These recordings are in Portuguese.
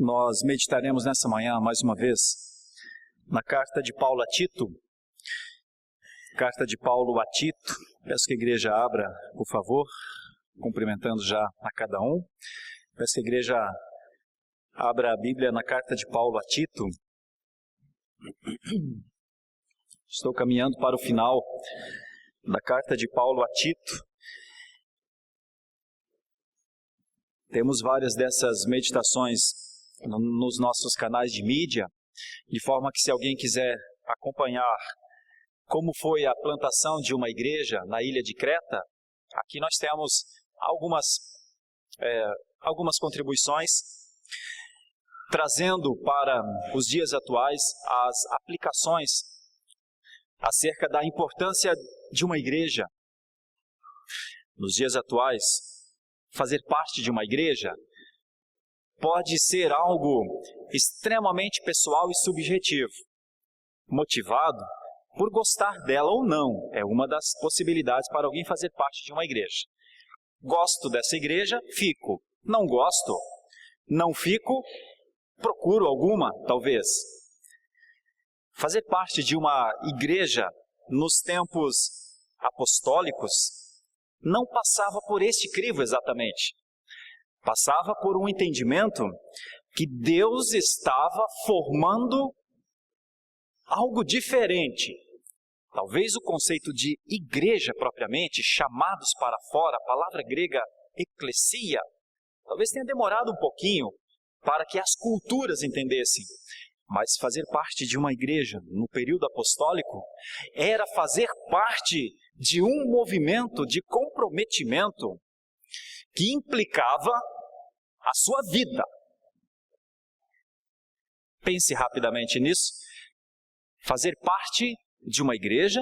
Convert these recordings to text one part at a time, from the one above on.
Nós meditaremos nessa manhã, mais uma vez, na carta de Paulo a Tito. Carta de Paulo a Tito. Peço que a igreja abra, por favor, cumprimentando já a cada um. Peço que a igreja abra a Bíblia na carta de Paulo a Tito. Estou caminhando para o final da carta de Paulo a Tito. Temos várias dessas meditações nos nossos canais de mídia, de forma que se alguém quiser acompanhar como foi a plantação de uma igreja na ilha de Creta, aqui nós temos algumas contribuições, trazendo para os dias atuais as aplicações acerca da importância de uma igreja. Nos dias atuais, fazer parte de uma igreja pode ser algo extremamente pessoal e subjetivo, motivado por gostar dela ou não. É uma das possibilidades para alguém fazer parte de uma igreja. Gosto dessa igreja, fico. Não gosto, não fico, procuro alguma, talvez. Fazer parte de uma igreja nos tempos apostólicos não passava por este crivo exatamente. Passava por um entendimento que Deus estava formando algo diferente. Talvez o conceito de igreja propriamente, chamados para fora, a palavra grega eclesia, talvez tenha demorado um pouquinho para que as culturas entendessem. Mas fazer parte de uma igreja no período apostólico era fazer parte de um movimento de comprometimento que implicava a sua vida. Pense rapidamente nisso. Fazer parte de uma igreja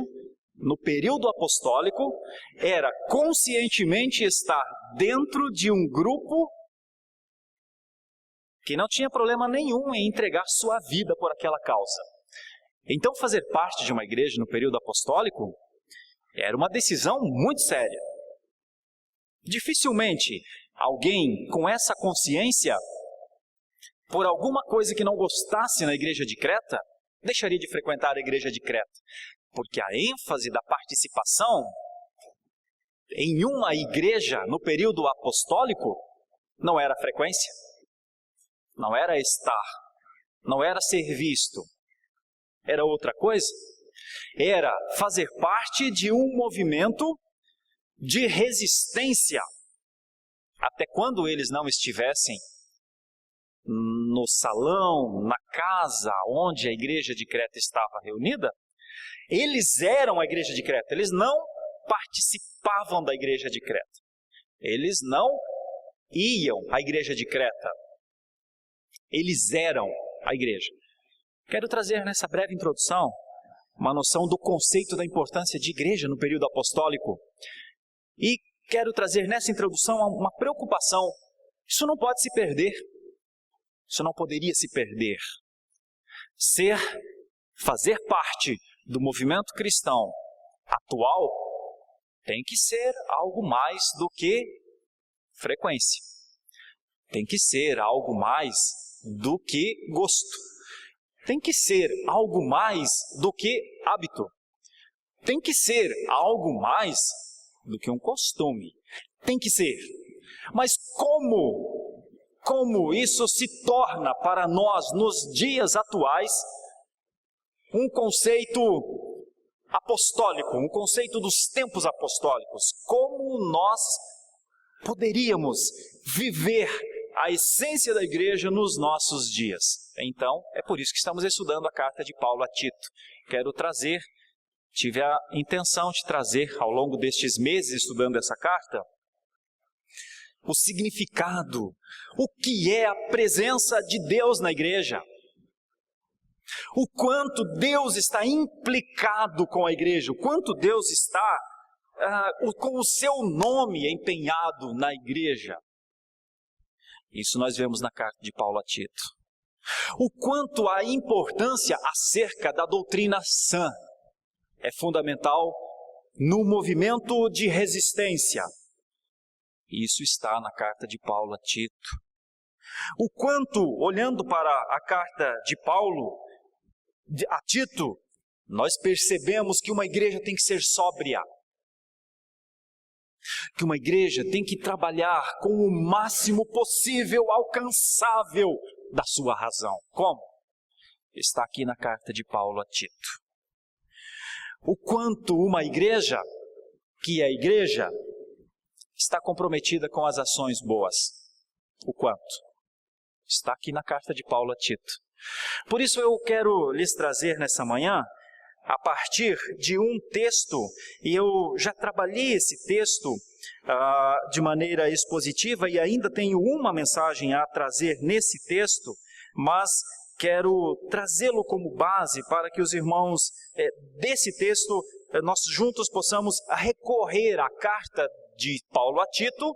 no período apostólico era conscientemente estar dentro de um grupo que não tinha problema nenhum em entregar sua vida por aquela causa. Então, fazer parte de uma igreja no período apostólico era uma decisão muito séria. Dificilmente alguém com essa consciência, por alguma coisa que não gostasse na igreja de Creta, deixaria de frequentar a igreja de Creta. Porque a ênfase da participação em uma igreja no período apostólico não era frequência, não era estar, não era ser visto. Era outra coisa. Era fazer parte de um movimento de resistência, até quando eles não estivessem no salão, na casa onde a igreja de Creta estava reunida. Eles eram a igreja de Creta, eles não participavam da igreja de Creta, eles não iam à igreja de Creta, eles eram a igreja. Quero trazer nessa breve introdução uma noção do conceito da importância de igreja no período apostólico. E quero trazer nessa introdução uma preocupação. Isso não pode se perder. Isso não poderia se perder. Fazer parte do movimento cristão atual tem que ser algo mais do que frequência. Tem que ser algo mais do que gosto. Tem que ser algo mais do que hábito. Tem que ser algo mais do que um costume. Tem que ser. Mas como isso se torna para nós, nos dias atuais, um conceito apostólico, um conceito dos tempos apostólicos? Como nós poderíamos viver a essência da igreja nos nossos dias? Então, é por isso que estamos estudando a carta de Paulo a Tito. Tive a intenção de trazer, ao longo destes meses estudando essa carta, o significado, o que é a presença de Deus na igreja, o quanto Deus está implicado com a igreja, o quanto Deus está com o seu nome empenhado na igreja. Isso nós vemos na carta de Paulo a Tito. O quanto a importância acerca da doutrina sã é fundamental no movimento de resistência. Isso está na carta de Paulo a Tito. O quanto, olhando para a carta de Paulo a Tito, nós percebemos que uma igreja tem que ser sóbria, que uma igreja tem que trabalhar com o máximo possível alcançável da sua razão. Como? Está aqui na carta de Paulo a Tito. O quanto uma igreja, que é a igreja, está comprometida com as ações boas. O quanto? Está aqui na carta de Paulo a Tito. Por isso eu quero lhes trazer nessa manhã, a partir de um texto, e eu já trabalhei esse texto de maneira expositiva e ainda tenho uma mensagem a trazer nesse texto, mas quero trazê-lo como base para que os irmãos desse texto, nós juntos possamos recorrer à carta de Paulo a Tito,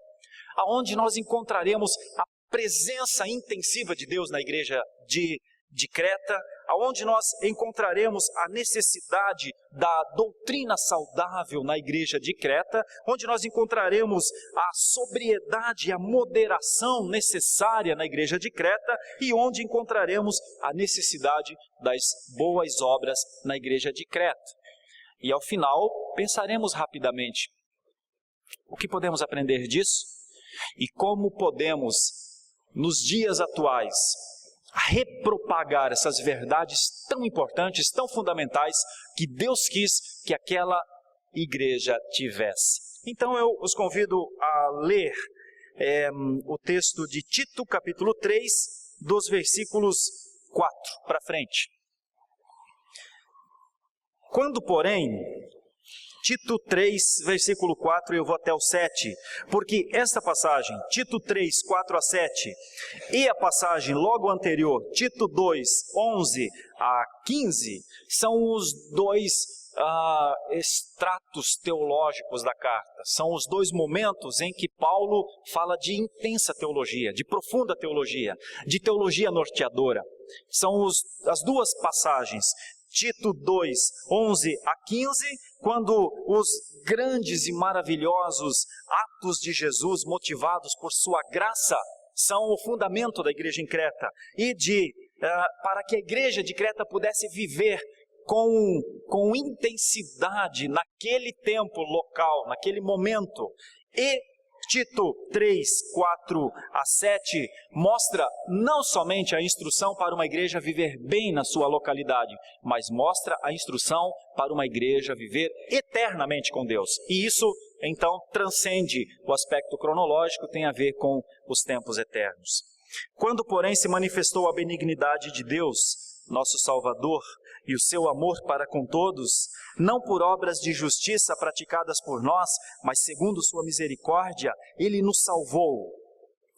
aonde nós encontraremos a presença intensiva de Deus na igreja de Creta, aonde nós encontraremos a necessidade da doutrina saudável na igreja de Creta, onde nós encontraremos a sobriedade e a moderação necessária na igreja de Creta e onde encontraremos a necessidade das boas obras na igreja de Creta. E ao final, pensaremos rapidamente o que podemos aprender disso e como podemos, nos dias atuais, repropagar essas verdades tão importantes, tão fundamentais, que Deus quis que aquela igreja tivesse. Então eu os convido a ler o texto de Tito, capítulo 3, dos versículos 4 para frente. Quando, porém, Tito 3, versículo 4, eu vou até o 7, porque esta passagem, Tito 3, 4 a 7, e a passagem logo anterior, Tito 2, 11 a 15, são os dois extratos teológicos da carta. São os dois momentos em que Paulo fala de intensa teologia, de profunda teologia, de teologia norteadora. São as duas passagens. Tito 2, 11 a 15, quando os grandes e maravilhosos atos de Jesus, motivados por sua graça, são o fundamento da igreja em Creta. E para que a igreja de Creta pudesse viver com intensidade naquele tempo local, naquele momento. E Tito 3, 4 a 7 mostra não somente a instrução para uma igreja viver bem na sua localidade, mas mostra a instrução para uma igreja viver eternamente com Deus. E isso, então, transcende o aspecto cronológico, tem a ver com os tempos eternos. Quando, porém, se manifestou a benignidade de Deus, nosso Salvador, e o seu amor para com todos, não por obras de justiça praticadas por nós, mas segundo sua misericórdia, Ele nos salvou,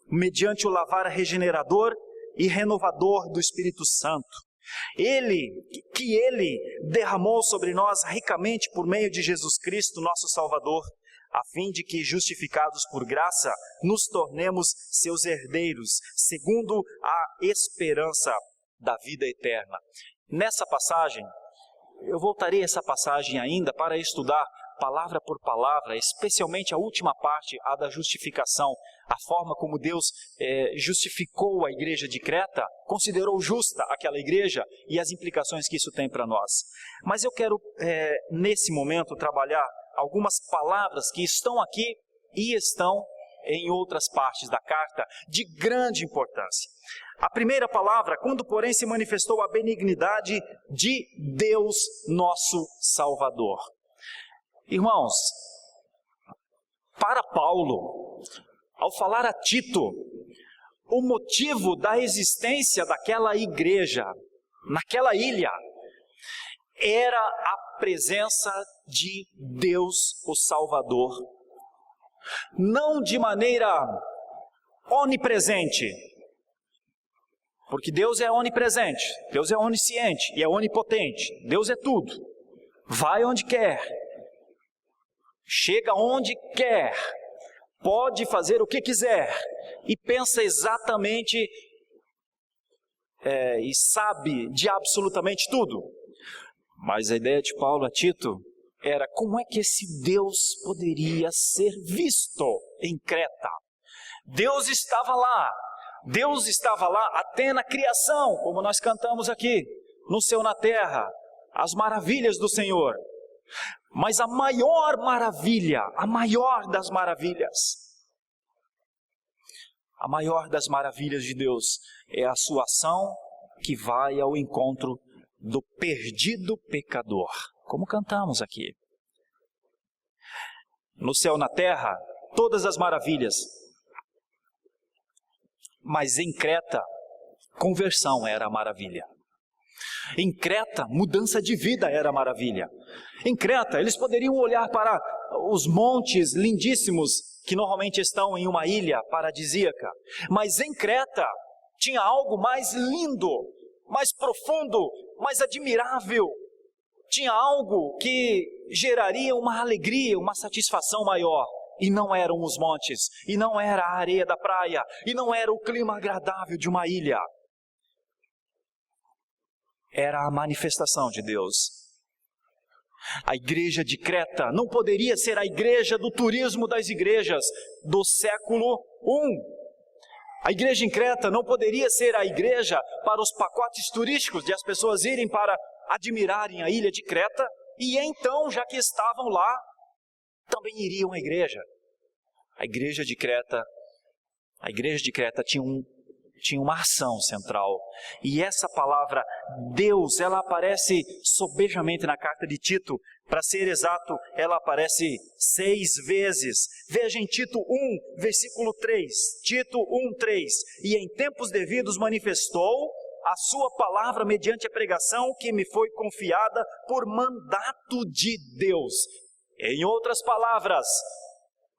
mediante o lavar regenerador e renovador do Espírito Santo. Ele derramou sobre nós ricamente por meio de Jesus Cristo, nosso Salvador, a fim de que, justificados por graça, nos tornemos seus herdeiros, segundo a esperança da vida eterna. Nessa passagem, eu voltarei a essa passagem ainda para estudar palavra por palavra, especialmente a última parte, a da justificação, a forma como Deus justificou a igreja de Creta, considerou justa aquela igreja e as implicações que isso tem para nós. Mas eu quero, nesse momento, trabalhar algumas palavras que estão aqui e estão em outras partes da carta, de grande importância. A primeira palavra, quando porém se manifestou a benignidade de Deus nosso Salvador. Irmãos, para Paulo, ao falar a Tito, o motivo da existência daquela igreja, naquela ilha, era a presença de Deus o Salvador. Não de maneira onipresente, porque Deus é onipresente, Deus é onisciente e é onipotente, Deus é tudo, vai onde quer, chega onde quer, pode fazer o que quiser e pensa exatamente e sabe de absolutamente tudo. Mas a ideia de Paulo a Tito era como é que esse Deus poderia ser visto em Creta. Deus estava lá, Deus estava lá até na criação, como nós cantamos aqui, no céu, na terra, as maravilhas do Senhor. Mas a maior maravilha, a maior das maravilhas de Deus é a sua ação que vai ao encontro do perdido pecador, como cantamos aqui. No céu, na terra, todas as maravilhas. Mas em Creta, conversão era a maravilha. Em Creta, mudança de vida era a maravilha. Em Creta, eles poderiam olhar para os montes lindíssimos que normalmente estão em uma ilha paradisíaca. Mas em Creta, tinha algo mais lindo, mais profundo, mais admirável. Tinha algo que geraria uma alegria, uma satisfação maior. E não eram os montes, e não era a areia da praia, e não era o clima agradável de uma ilha. Era a manifestação de Deus. A igreja de Creta não poderia ser a igreja do turismo das igrejas do século I. A igreja em Creta não poderia ser a igreja para os pacotes turísticos, de as pessoas irem para admirarem a ilha de Creta, e então, já que estavam lá, também iriam à igreja. A igreja de Creta tinha uma ação central. E essa palavra Deus, ela aparece sobejamente na carta de Tito. Para ser exato, ela aparece 6 vezes. Veja em Tito 1, versículo 3. Tito 1, 3. E em tempos devidos manifestou a sua palavra mediante a pregação que me foi confiada por mandato de Deus. Em outras palavras,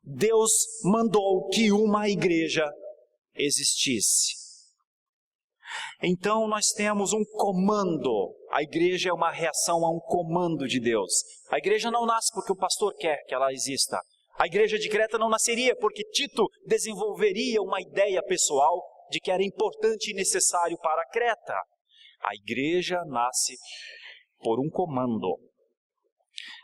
Deus mandou que uma igreja existisse. Então nós temos um comando. A igreja é uma reação a um comando de Deus. A igreja não nasce porque o pastor quer que ela exista. A igreja de Creta não nasceria porque Tito desenvolveria uma ideia pessoal de que era importante e necessário para Creta. A igreja nasce por um comando.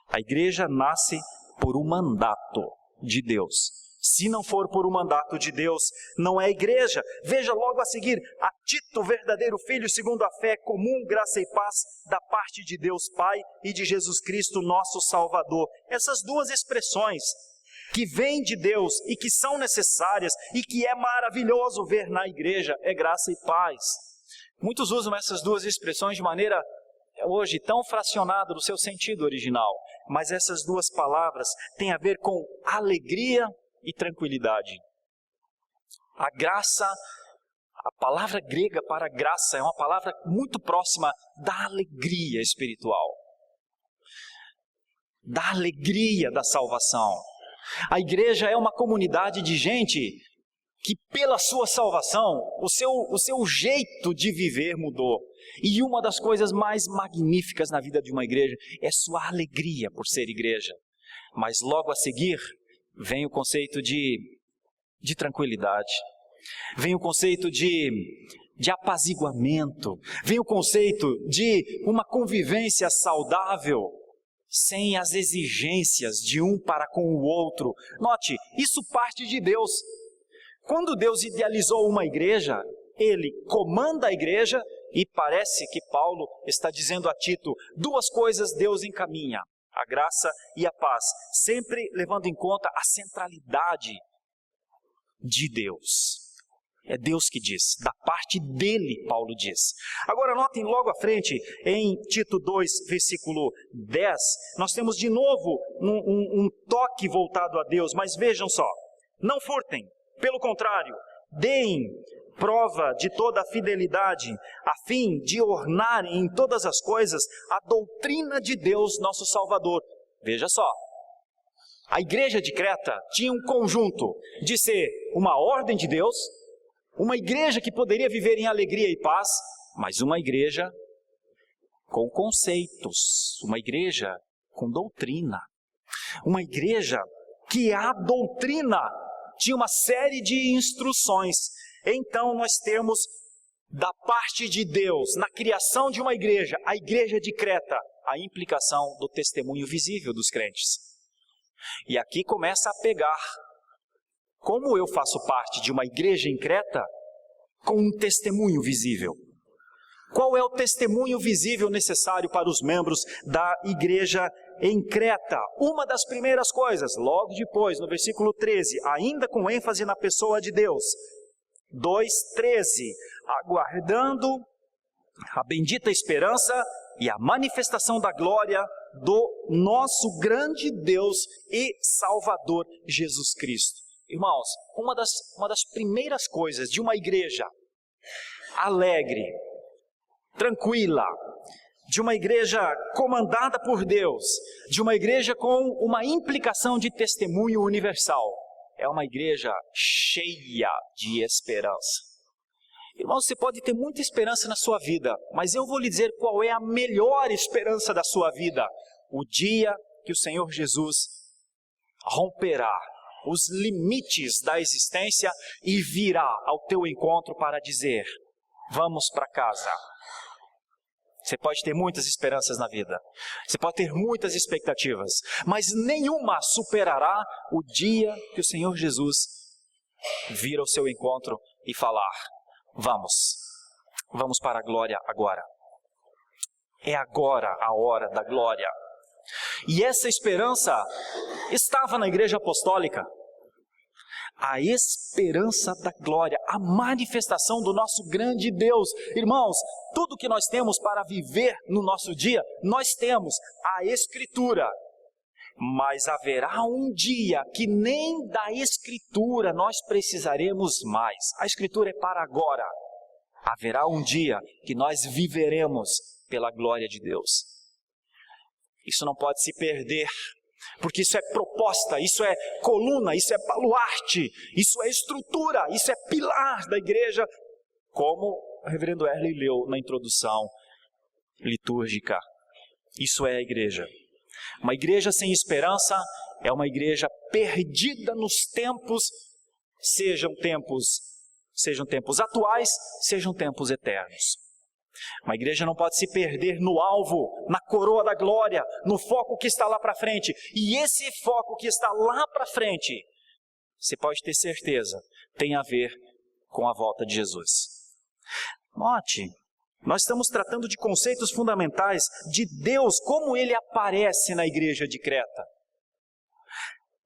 A igreja nasce por um mandato de Deus. Se não for por um mandato de Deus, não é igreja. Veja logo a seguir, a Tito, verdadeiro filho segundo a fé, comum, graça e paz, da parte de Deus Pai e de Jesus Cristo, nosso Salvador. Essas duas expressões que vêm de Deus e que são necessárias e que é maravilhoso ver na igreja, é graça e paz. Muitos usam essas duas expressões de maneira hoje tão fracionada do seu sentido original, mas essas duas palavras têm a ver com alegria e tranquilidade. A graça, a palavra grega para graça é uma palavra muito próxima da alegria espiritual, da alegria da salvação. A igreja é uma comunidade de gente que pela sua salvação, o seu jeito de viver mudou. E uma das coisas mais magníficas na vida de uma igreja é sua alegria por ser igreja. Mas logo a seguir, vem o conceito de tranquilidade, vem o conceito de apaziguamento, vem o conceito de uma convivência saudável, sem as exigências de um para com o outro. Note, isso parte de Deus. Quando Deus idealizou uma igreja, Ele comanda a igreja e parece que Paulo está dizendo a Tito, duas coisas Deus encaminha, a graça e a paz, sempre levando em conta a centralidade de Deus. É Deus que diz, da parte dele, Paulo diz. Agora notem logo à frente, em Tito 2, versículo 10, nós temos de novo um toque voltado a Deus, mas vejam só, não furtem, pelo contrário, deem prova de toda a fidelidade, a fim de ornarem em todas as coisas a doutrina de Deus, nosso Salvador. Veja só, a igreja de Creta tinha um conjunto de ser uma ordem de Deus, uma igreja que poderia viver em alegria e paz, mas uma igreja com conceitos, uma igreja com doutrina, uma igreja que a doutrina tinha uma série de instruções. Então nós temos da parte de Deus, na criação de uma igreja, a igreja de Creta, a implicação do testemunho visível dos crentes. E aqui começa a pegar. Como eu faço parte de uma igreja em Creta, com um testemunho visível. Qual é o testemunho visível necessário para os membros da igreja em Creta? Uma das primeiras coisas, logo depois, no versículo 13, ainda com ênfase na pessoa de Deus, 2:13, aguardando a bendita esperança e a manifestação da glória do nosso grande Deus e Salvador Jesus Cristo. Irmãos, uma das primeiras coisas de uma igreja alegre, tranquila, de uma igreja comandada por Deus, de uma igreja com uma implicação de testemunho universal, é uma igreja cheia de esperança. Irmão, você pode ter muita esperança na sua vida, mas eu vou lhe dizer qual é a melhor esperança da sua vida. O dia que o Senhor Jesus romperá os limites da existência e virá ao teu encontro para dizer: vamos para casa. Você pode ter muitas esperanças na vida, você pode ter muitas expectativas, mas nenhuma superará o dia que o Senhor Jesus vir ao seu encontro e falar: vamos para a glória agora. É agora a hora da glória. E essa esperança estava na igreja apostólica. A esperança da glória, a manifestação do nosso grande Deus. Irmãos, tudo que nós temos para viver no nosso dia, nós temos a Escritura. Mas haverá um dia que nem da Escritura nós precisaremos mais. A Escritura é para agora. Haverá um dia que nós viveremos pela glória de Deus. Isso não pode se perder, porque isso é proposta, isso é coluna, isso é baluarte, isso é estrutura, isso é pilar da igreja, como o reverendo Erle leu na introdução litúrgica. Isso é a igreja. Uma igreja sem esperança é uma igreja perdida nos tempos, sejam tempos atuais, sejam tempos eternos. Uma igreja não pode se perder no alvo, na coroa da glória, no foco que está lá para frente. E esse foco que está lá para frente, você pode ter certeza, tem a ver com a volta de Jesus. Note, nós estamos tratando de conceitos fundamentais de Deus, como Ele aparece na igreja de Creta.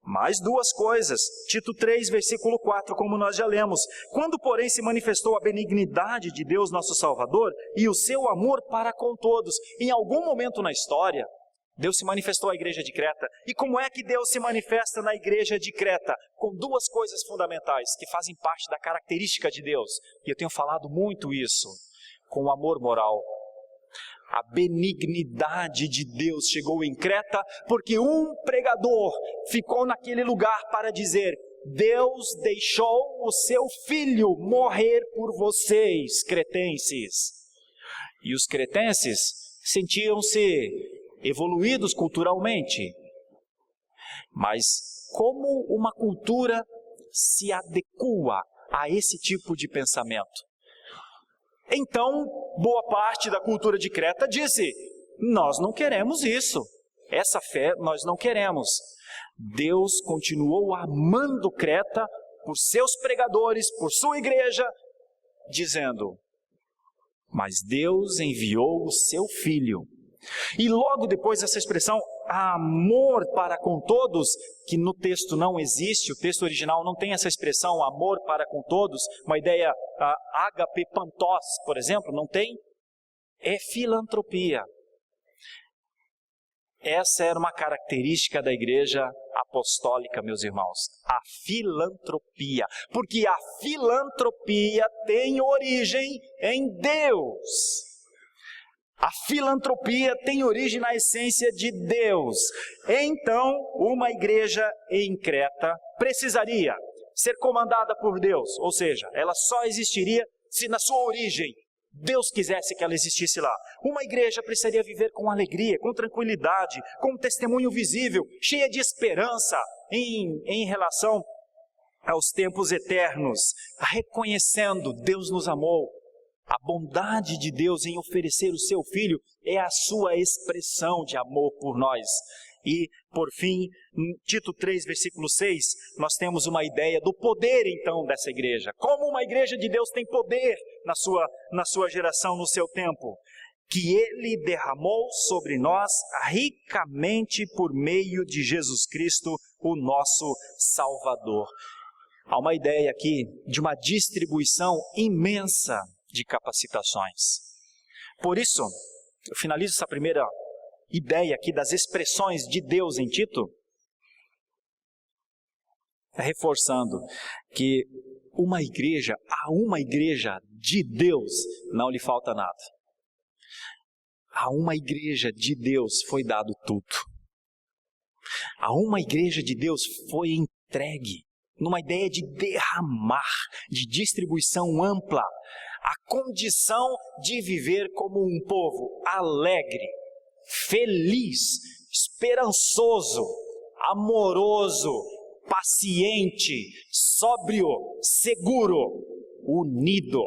Mais duas coisas, Tito 3, versículo 4, como nós já lemos. Quando, porém, se manifestou a benignidade de Deus, nosso Salvador, e o seu amor para com todos. Em algum momento na história, Deus se manifestou à igreja de Creta. E como é que Deus se manifesta na igreja de Creta? Com duas coisas fundamentais, que fazem parte da característica de Deus. E eu tenho falado muito isso, com o amor moral. A benignidade de Deus chegou em Creta porque um pregador ficou naquele lugar para dizer: Deus deixou o seu filho morrer por vocês, cretenses. E os cretenses sentiam-se evoluídos culturalmente. Mas como uma cultura se adequa a esse tipo de pensamento? Então, boa parte da cultura de Creta disse: nós não queremos isso, essa fé nós não queremos. Deus continuou amando Creta por seus pregadores, por sua igreja, dizendo: mas Deus enviou o seu Filho. E logo depois dessa expressão, amor para com todos, que no texto não existe, o texto original não tem essa expressão, amor para com todos, uma ideia ágape pantos, por exemplo, não tem? É filantropia. Essa era uma característica da igreja apostólica, meus irmãos, a filantropia, porque a filantropia tem origem em Deus. A filantropia tem origem na essência de Deus. Então, uma igreja em Creta precisaria ser comandada por Deus, ou seja, ela só existiria se na sua origem Deus quisesse que ela existisse lá. Uma igreja precisaria viver com alegria, com tranquilidade, com um testemunho visível, cheia de esperança em relação aos tempos eternos, reconhecendo Deus nos amou. A bondade de Deus em oferecer o seu Filho é a sua expressão de amor por nós. E, por fim, em Tito 3, versículo 6, nós temos uma ideia do poder, então, dessa igreja. Como uma igreja de Deus tem poder na sua geração, no seu tempo. Que Ele derramou sobre nós ricamente por meio de Jesus Cristo, o nosso Salvador. Há uma ideia aqui de uma distribuição imensa de capacitações. Por isso, eu finalizo essa primeira ideia aqui das expressões de Deus em Tito, reforçando que a uma igreja de Deus não lhe falta nada. A uma igreja de Deus foi dado tudo. A uma igreja de Deus foi entregue numa ideia de derramar, de distribuição ampla, a condição de viver como um povo alegre, feliz, esperançoso, amoroso, paciente, sóbrio, seguro, unido.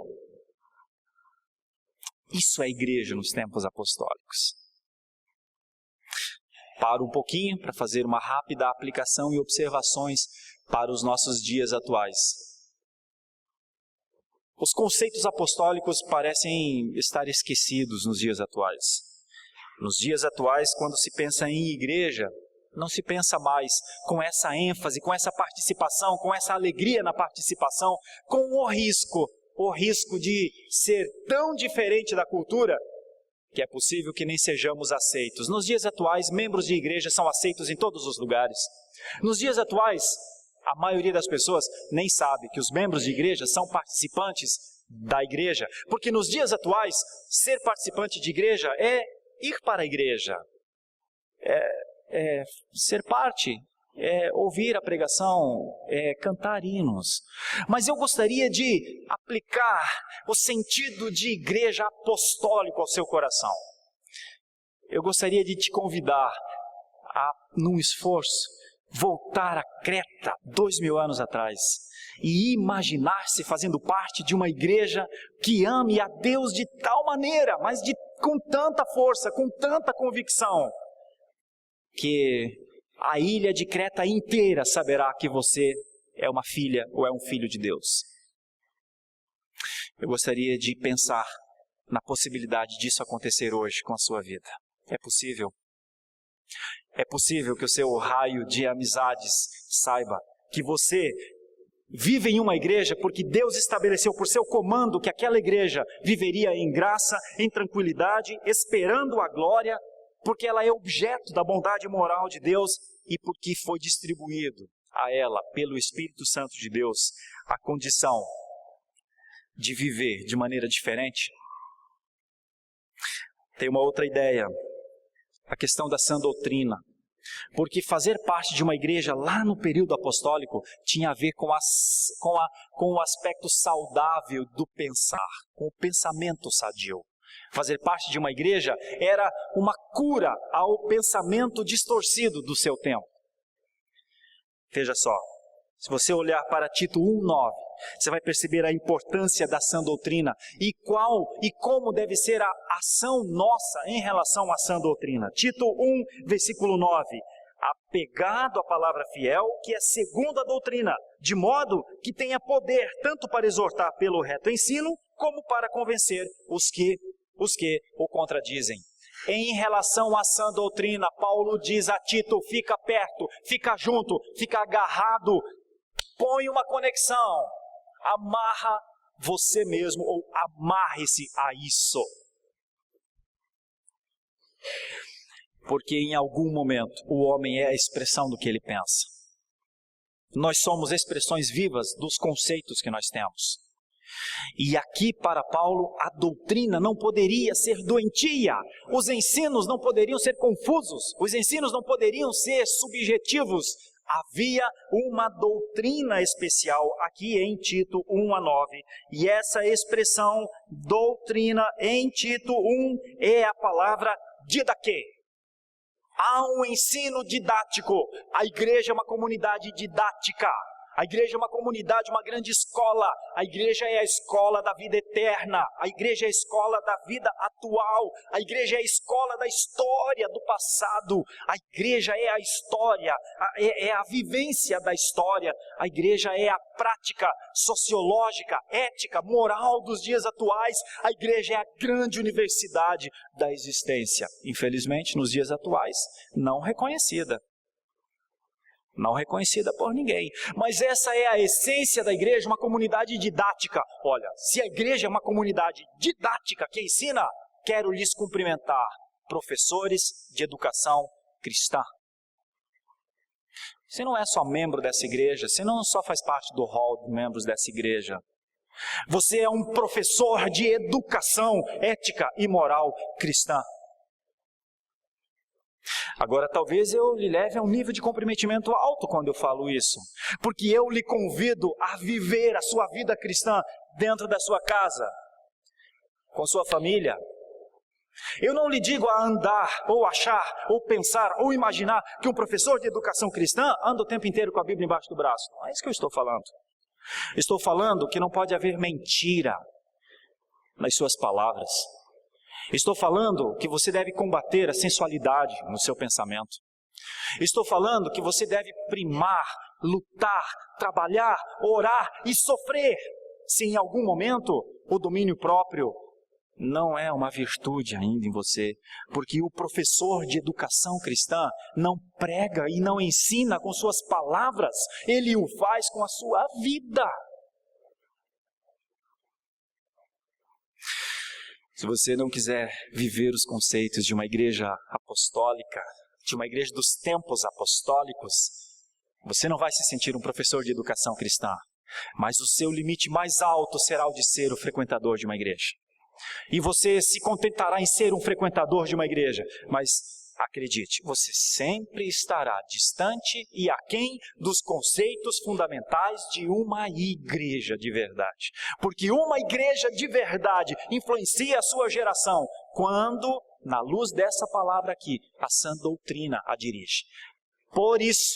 Isso é igreja nos tempos apostólicos. Paro um pouquinho para fazer uma rápida aplicação e observações para os nossos dias atuais. Os conceitos apostólicos parecem estar esquecidos nos dias atuais. Nos dias atuais, quando se pensa em igreja, não se pensa mais com essa ênfase, com essa participação, com essa alegria na participação, com o risco de ser tão diferente da cultura, que é possível que nem sejamos aceitos. Nos dias atuais, membros de igreja são aceitos em todos os lugares. Nos dias atuais, a maioria das pessoas nem sabe que os membros de igreja são participantes da igreja, porque nos dias atuais, ser participante de igreja é ir para a igreja, é ser parte, é ouvir a pregação, é cantar hinos. Mas eu gostaria de aplicar o sentido de igreja apostólico ao seu coração. Eu gostaria de te convidar a, num esforço, voltar a Creta 2000 anos atrás e imaginar-se fazendo parte de uma igreja que ame a Deus de tal maneira, mas com tanta força, com tanta convicção, que a ilha de Creta inteira saberá que você é uma filha ou é um filho de Deus. Eu gostaria de pensar na possibilidade disso acontecer hoje com a sua vida. É possível? É possível que o seu raio de amizades saiba que você vive em uma igreja porque Deus estabeleceu por seu comando que aquela igreja viveria em graça, em tranquilidade, esperando a glória, porque ela é objeto da bondade moral de Deus e porque foi distribuído a ela, pelo Espírito Santo de Deus, a condição de viver de maneira diferente. Tem uma outra ideia, a questão da sã doutrina. Porque fazer parte de uma igreja lá no período apostólico tinha a ver com o aspecto saudável do pensar, com o pensamento sadio. Fazer parte de uma igreja era uma cura ao pensamento distorcido do seu tempo. Veja só, se você olhar para Tito 1:9, você vai perceber a importância da sã doutrina e como deve ser a ação nossa em relação à sã doutrina. Tito 1, versículo 9. Apegado à palavra fiel, que é segundo a doutrina, de modo que tenha poder tanto para exortar pelo reto ensino, como para convencer os que o contradizem. Em relação à sã doutrina, Paulo diz a Tito, fica perto, fica junto, fica agarrado, põe uma conexão, amarra você mesmo, ou amarre-se a isso. Porque em algum momento o homem é a expressão do que ele pensa. Nós somos expressões vivas dos conceitos que nós temos. E aqui para Paulo a doutrina não poderia ser doentia, os ensinos não poderiam ser confusos, os ensinos não poderiam ser subjetivos. Havia uma doutrina especial aqui em Tito 1:9, e essa expressão doutrina em Tito 1 é a palavra didaquê. Há um ensino didático, a igreja é uma comunidade didática. A igreja é uma comunidade, uma grande escola. A igreja é a escola da vida eterna. A igreja é a escola da vida atual. A igreja é a escola da história do passado. A igreja é a história, é a vivência da história. A igreja é a prática sociológica, ética, moral dos dias atuais. A igreja é a grande universidade da existência. Infelizmente, nos dias atuais, não reconhecida. Não reconhecida por ninguém. Mas essa é a essência da igreja, uma comunidade didática. Olha, se a igreja é uma comunidade didática que ensina, quero lhes cumprimentar, professores de educação cristã. Você não é só membro dessa igreja, você não só faz parte do hall de membros dessa igreja. Você é um professor de educação ética e moral cristã. Agora, talvez eu lhe leve a um nível de comprometimento alto quando eu falo isso, porque eu lhe convido a viver a sua vida cristã dentro da sua casa, com sua família. Eu não lhe digo a andar, ou achar, ou pensar, ou imaginar que um professor de educação cristã anda o tempo inteiro com a Bíblia embaixo do braço. Não é isso que eu estou falando. Estou falando que não pode haver mentira nas suas palavras. Estou falando que você deve combater a sensualidade no seu pensamento. Estou falando que você deve primar, lutar, trabalhar, orar e sofrer, se em algum momento o domínio próprio não é uma virtude ainda em você, porque o professor de educação cristã não prega e não ensina com suas palavras, ele o faz com a sua vida. Se você não quiser viver os conceitos de uma igreja apostólica, de uma igreja dos tempos apostólicos, você não vai se sentir um professor de educação cristã, mas o seu limite mais alto será o de ser o frequentador de uma igreja. E você se contentará em ser um frequentador de uma igreja, mas acredite, você sempre estará distante e aquém dos conceitos fundamentais de uma igreja de verdade. Porque uma igreja de verdade influencia a sua geração quando, na luz dessa palavra aqui, a sã doutrina a dirige. Por isso,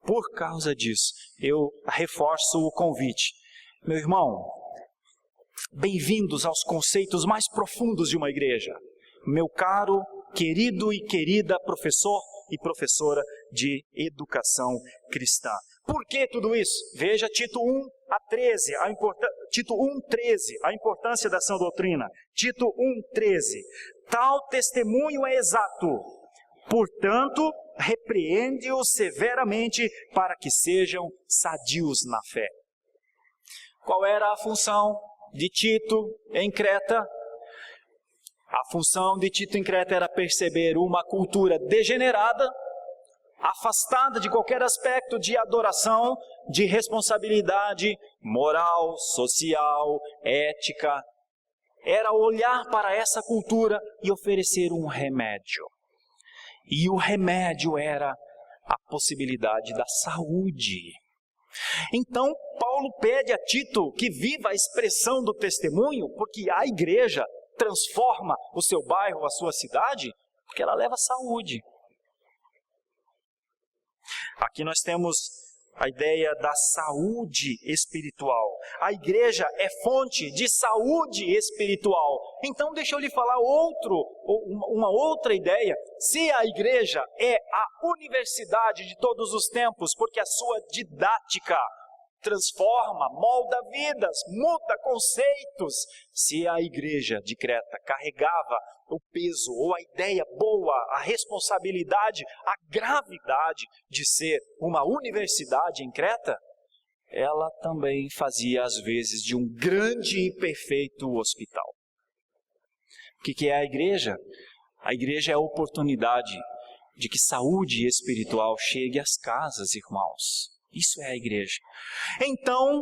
por causa disso, eu reforço o convite. Meu irmão, bem-vindos aos conceitos mais profundos de uma igreja. Meu caro, querido e querida professor e professora de educação cristã. Por que tudo isso? Veja Tito 1:13, Tito 1:13, a importância da sã doutrina. Tito 1:13, tal testemunho é exato, portanto, repreende-os severamente para que sejam sadios na fé. Qual era a função de Tito em Creta? A função de Tito em Creta era perceber uma cultura degenerada, afastada de qualquer aspecto de adoração, de responsabilidade moral, social, ética. Era olhar para essa cultura e oferecer um remédio. E o remédio era a possibilidade da saúde. Então, Paulo pede a Tito que viva a expressão do testemunho, porque a igreja transforma o seu bairro, a sua cidade, porque ela leva saúde. Aqui nós temos a ideia da saúde espiritual. A igreja é fonte de saúde espiritual. Então deixa eu lhe falar uma outra ideia. Se a igreja é a universidade de todos os tempos, porque a sua didática transforma, molda vidas, muda conceitos. Se a igreja de Creta carregava o peso, ou a ideia boa, a responsabilidade, a gravidade de ser uma universidade em Creta, ela também fazia às vezes de um grande e perfeito hospital. O que é a igreja? A igreja é a oportunidade de que saúde espiritual chegue às casas, irmãos. Isso é a igreja. Então,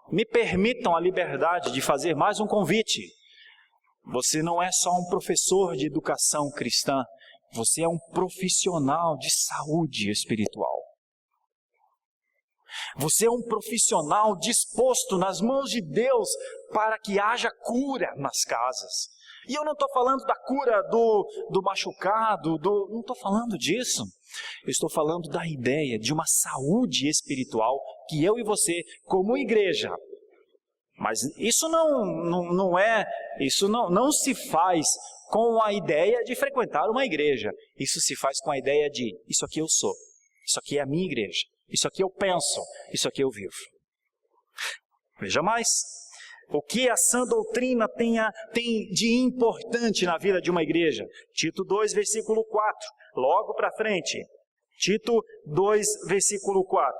me permitam a liberdade de fazer mais um convite. Você não é só um professor de educação cristã, você é um profissional de saúde espiritual. Você é um profissional disposto nas mãos de Deus para que haja cura nas casas. E eu não estou falando da cura do machucado, não estou falando disso. Eu estou falando da ideia de uma saúde espiritual que eu e você, como igreja, mas isso não se faz com a ideia de frequentar uma igreja. Isso se faz com a ideia de, isso aqui eu sou, isso aqui é a minha igreja, isso aqui eu penso, isso aqui eu vivo. Veja mais, o que a sã doutrina tem de importante na vida de uma igreja. Tito 2, versículo 4, logo para frente. Tito 2, versículo 4.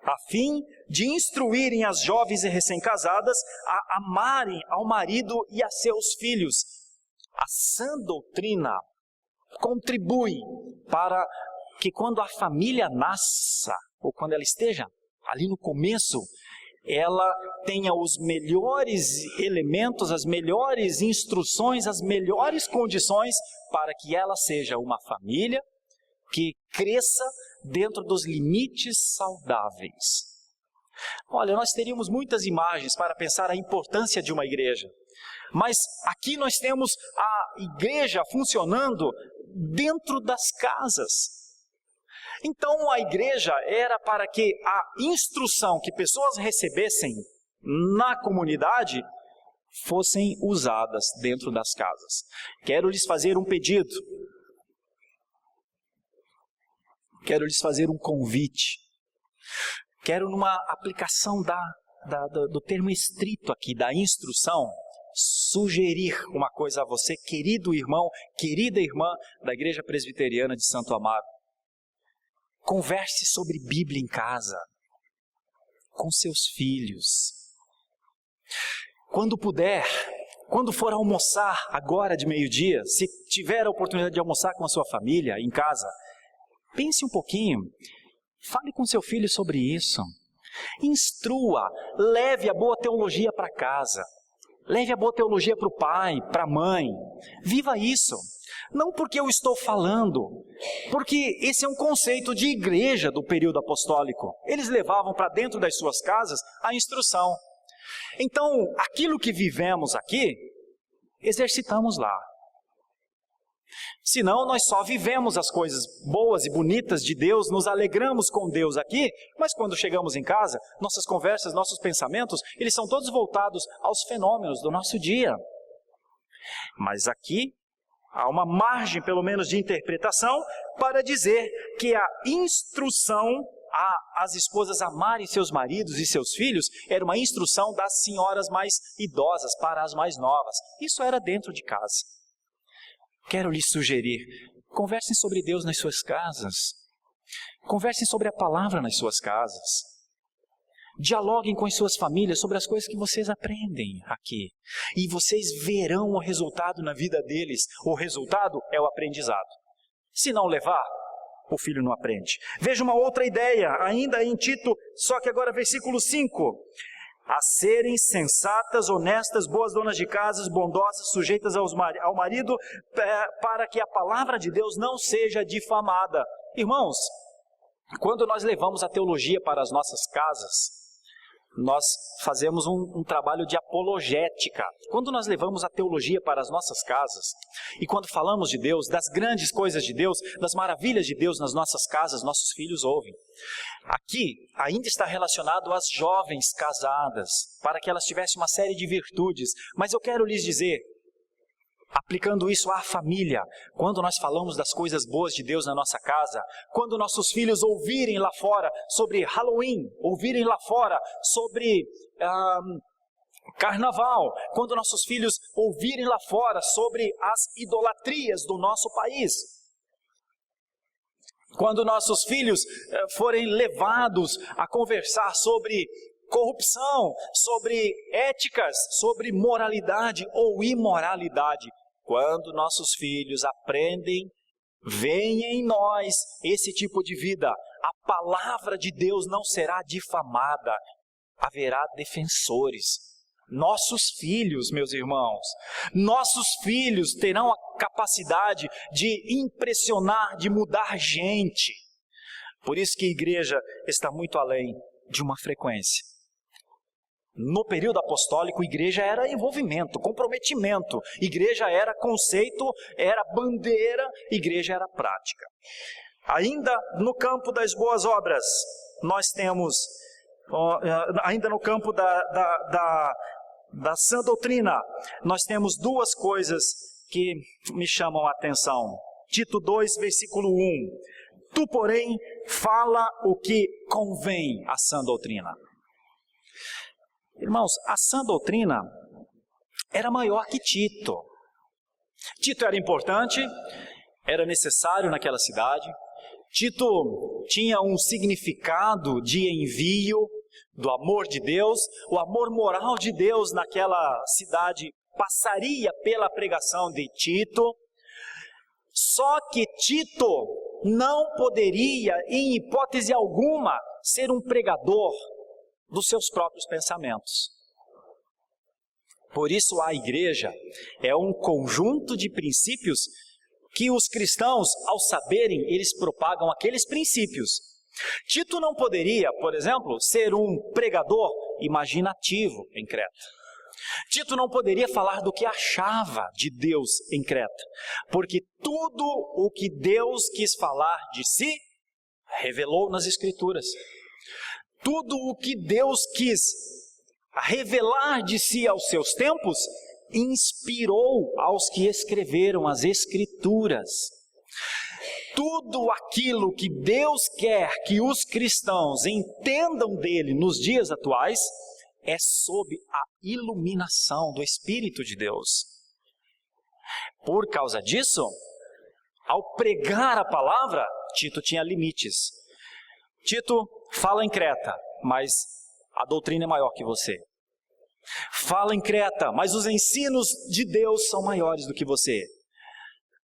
A fim de instruírem as jovens e recém-casadas a amarem ao marido e a seus filhos. A sã doutrina contribui para que quando a família nasça, ou quando ela esteja ali no começo, ela tenha os melhores elementos, as melhores instruções, as melhores condições para que ela seja uma família que cresça dentro dos limites saudáveis. Olha, nós teríamos muitas imagens para pensar a importância de uma igreja, mas aqui nós temos a igreja funcionando dentro das casas. Então a igreja era para que a instrução que pessoas recebessem na comunidade fossem usadas dentro das casas. Quero lhes fazer um pedido. Quero lhes fazer um convite. Quero, numa aplicação do termo estrito aqui, da instrução, sugerir uma coisa a você, querido irmão, querida irmã da Igreja Presbiteriana de Santo Amaro. Converse sobre Bíblia em casa, com seus filhos. Quando puder, quando for almoçar agora de meio-dia, se tiver a oportunidade de almoçar com a sua família em casa, pense um pouquinho, fale com seu filho sobre isso. Instrua, leve a boa teologia para casa. Leve a boa teologia para o pai, para a mãe. Viva isso. Não porque eu estou falando, porque esse é um conceito de igreja do período apostólico. Eles levavam para dentro das suas casas a instrução. Então, aquilo que vivemos aqui, exercitamos lá. Senão, nós só vivemos as coisas boas e bonitas de Deus, nos alegramos com Deus aqui, mas quando chegamos em casa, nossas conversas, nossos pensamentos, eles são todos voltados aos fenômenos do nosso dia. Mas aqui, há uma margem, pelo menos, de interpretação para dizer que a instrução às esposas amarem seus maridos e seus filhos era uma instrução das senhoras mais idosas para as mais novas. Isso era dentro de casa. Quero lhes sugerir, conversem sobre Deus nas suas casas. Conversem sobre a palavra nas suas casas. Dialoguem com as suas famílias sobre as coisas que vocês aprendem aqui. E vocês verão o resultado na vida deles. O resultado é o aprendizado. Se não levar, o filho não aprende. Veja uma outra ideia, ainda em Tito, só que agora versículo 5. A serem sensatas, honestas, boas donas de casas, bondosas, sujeitas ao marido, para que a palavra de Deus não seja difamada. Irmãos, quando nós levamos a teologia para as nossas casas, nós fazemos um trabalho de apologética. Quando nós levamos a teologia para as nossas casas, e quando falamos de Deus, das grandes coisas de Deus, das maravilhas de Deus nas nossas casas, nossos filhos ouvem. Aqui ainda está relacionado às jovens casadas, para que elas tivessem uma série de virtudes. Mas eu quero lhes dizer, aplicando isso à família, quando nós falamos das coisas boas de Deus na nossa casa, quando nossos filhos ouvirem lá fora sobre Halloween, ouvirem lá fora sobre Carnaval, quando nossos filhos ouvirem lá fora sobre as idolatrias do nosso país, quando nossos filhos forem levados a conversar sobre corrupção, sobre éticas, sobre moralidade ou imoralidade, quando nossos filhos aprendem, veem em nós esse tipo de vida, a palavra de Deus não será difamada, haverá defensores. Nossos filhos, meus irmãos, nossos filhos terão a capacidade de impressionar, de mudar gente. Por isso que a igreja está muito além de uma frequência. No período apostólico, igreja era envolvimento, comprometimento. Igreja era conceito, era bandeira, igreja era prática. Ainda no campo das boas obras, nós temos, ainda no campo da sã doutrina, nós temos duas coisas que me chamam a atenção. Tito 2, versículo 1. Tu, porém, fala o que convém à sã doutrina. Irmãos, a sã doutrina era maior que Tito. Tito era importante, era necessário naquela cidade. Tito tinha um significado de envio do amor de Deus. O amor moral de Deus naquela cidade passaria pela pregação de Tito. Só que Tito não poderia, em hipótese alguma, ser um pregador dos seus próprios pensamentos. Por isso a igreja é um conjunto de princípios que os cristãos, ao saberem, eles propagam aqueles princípios. Tito não poderia, por exemplo, ser um pregador imaginativo em Creta. Tito não poderia falar do que achava de Deus em Creta, porque tudo o que Deus quis falar de si, revelou nas Escrituras. Tudo o que Deus quis revelar de si aos seus tempos, inspirou aos que escreveram as Escrituras. Tudo aquilo que Deus quer que os cristãos entendam dele nos dias atuais, é sob a iluminação do Espírito de Deus. Por causa disso, ao pregar a palavra, Tito tinha limites. Tito fala em Creta, mas a doutrina é maior que você. Fala em Creta, mas os ensinos de Deus são maiores do que você.